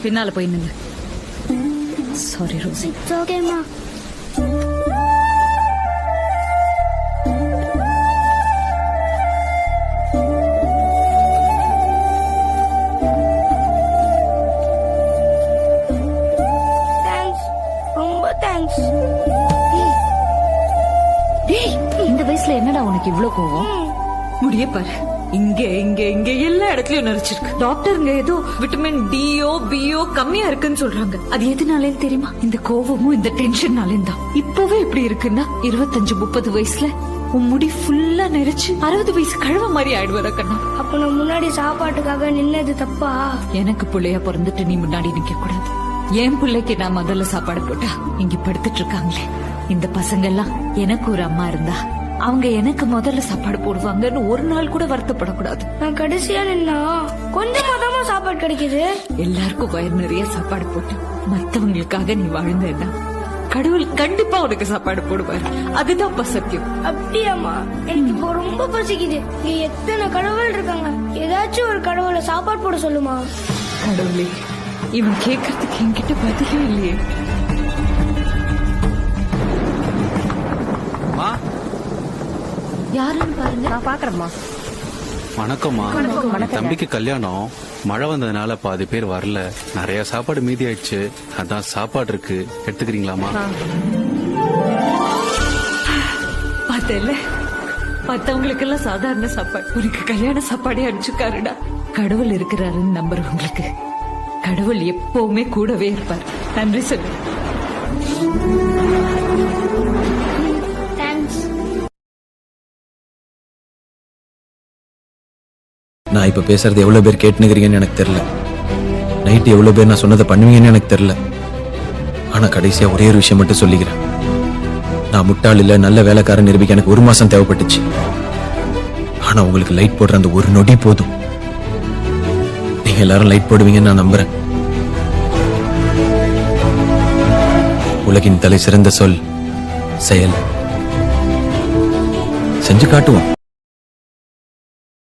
பின்னால போய் நில்லு. சாரி ரோசி. ஓகேம்மா. தேங்க்ஸ், ரொம்ப தேங்க்ஸ். டேய், இந்த வயசுல என்னடா உனக்கு இவ்ளோ கோவம்? முடிய பாரு, இங்க இங்க இங்க எல்லா இடத்துலயும் நரைச்சிருக்கு. டாக்டருங்க ஏதோ விட்டமின் டியோ பியோ கம்மியா இருக்குன்னு சொல்றாங்க. அது எதுனாலேன்னு தெரியுமா? இந்த கோவமும் இந்த டென்ஷன்னாலே தான். இப்பவே இப்படி இருக்குன்னா 25-30 வயசுல உன் முடி ஃபுல்லா நெரிச்சு 60 வயசு கழுவ மாதிரி ஆயிடுவா கண்ணா. அப்ப நான் முன்னாடி சாப்பாட்டுக்காக நின்னது தப்பா? எனக்கு பிள்ளையா பிறந்துட்டு நீ முன்னாடி நிக்க கூடாது. என் பிள்ளைக்கு நான் முதல்ல சாப்பாடு போட்டா இங்க படுத்துட்டு இருக்காங்களே இந்த பசங்க எல்லாம், எனக்கு ஒரு அம்மா இருந்தா அவங்க எனக்கு முதல்ல சாப்பாடு போடுவாங்கன்னு ஒரு நாள் கூட வருத்தப்படக்கூடாது. நான் கடைசியா நின்னா கொஞ்சமா தான் சாப்பாடு கிடைக்குது. எல்லாருக்கும் வயிறு நிறைய சாப்பாடு போட்டு மத்தவங்களுக்காக நீ வாழ்ந்தா கடவுள் கண்டிப்பா உனக்கு சாப்பாடு போடுவாரு. அதுதான் சத்தியம். அப்படியாமா? எனக்கு இப்போ ரொம்ப பசிக்குது. இங்க எத்தனை கடவுள் இருக்காங்க, ஏதாச்சும் ஒரு கடவுளை சாப்பாடு போட சொல்லுமா? கடவுளே, இவன் கேக்குறதுக்கு என்கிட்ட பதிலே இல்லையே. யாருன்னு பாருங்க. நான் பாக்குறேம்மா. வணக்கம்மா. தம்பிக்கு கல்யாணம், மழை வந்ததுனால பாதி பேர் வரல, நிறைய சாப்பாடு மீதி ஆயிடுச்சு. அதான் சாப்பாடு இருக்கு, எடுத்துக்கிறீங்களாமா? பார்த்தல, மத்தவங்களுக்கு எல்லாம் சாதாரண சாப்பாடு, உனக்கு கல்யாண சாப்பாடே அடிச்சுக்காருடா. கடவுள் இருக்கிறாருன்னு நம்புறவங்களுக்கு கடவுள் எப்பவுமே கூடவே இருப்பார். நன்றி சொல்லு. நான் இப்ப பேசுறது எவ்வளவு பேர் கேட்டுனுக்கிறீங்கன்னு எனக்கு தெரியல. நைட்டு எவ்வளவு பேர் நான் சொன்னதை பண்ணுவீங்கன்னு எனக்கு தெரியல. ஆனா கடைசியா ஒரே ஒரு விஷயம் மட்டும் சொல்லிக்கிறேன். நான் முட்டாள் இல்ல, நல்ல வேலைக்காரன் நிரூபிக்க எனக்கு 1 மாசம் தேவைப்பட்டுச்சு. ஆனா உங்களுக்கு லைட் போடுற அந்த ஒரு நொடி போதும். நீங்க எல்லாரும் லைட் போடுவீங்கன்னு நான் நம்புறேன். உலகின் தலை சிறந்த சொல் செயல். செஞ்சு காட்டுவோம்.